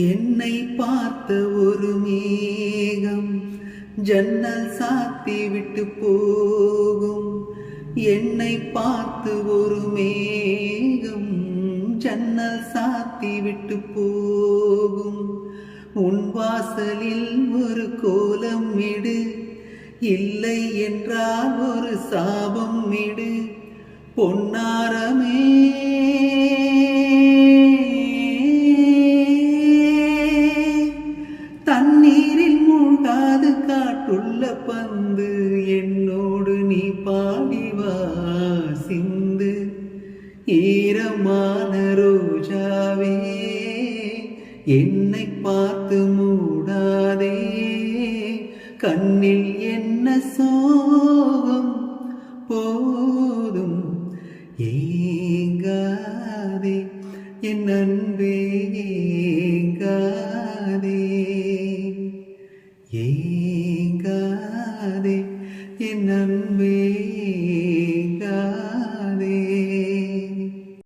என்னை பார்த்த ஒரு மேகம் ஜன்னல் சாத்தி விட்டு போகும். என்னை பார்த்து ஒரு மேகம் ஜன்னல் சாத்தி விட்டு போகும். உன் வாசலில் ஒரு கோலம் இடு, இல்லை என்றால் ஒரு சாபம் இடு. பொன்னாரமே தண்ணீரில் மூழ்காது காட்டுள்ள பந்து, என்னோடு நீ பாடிவா சிந்து. ஈரமான ரோஜாவே என்னை பார்த்து மூடாதே, கண்ணில் என்ன சோகம் போதும். ஏங்காதே என் அன்பே ஏங்காதே, ஏங்காதே என் அன்பே.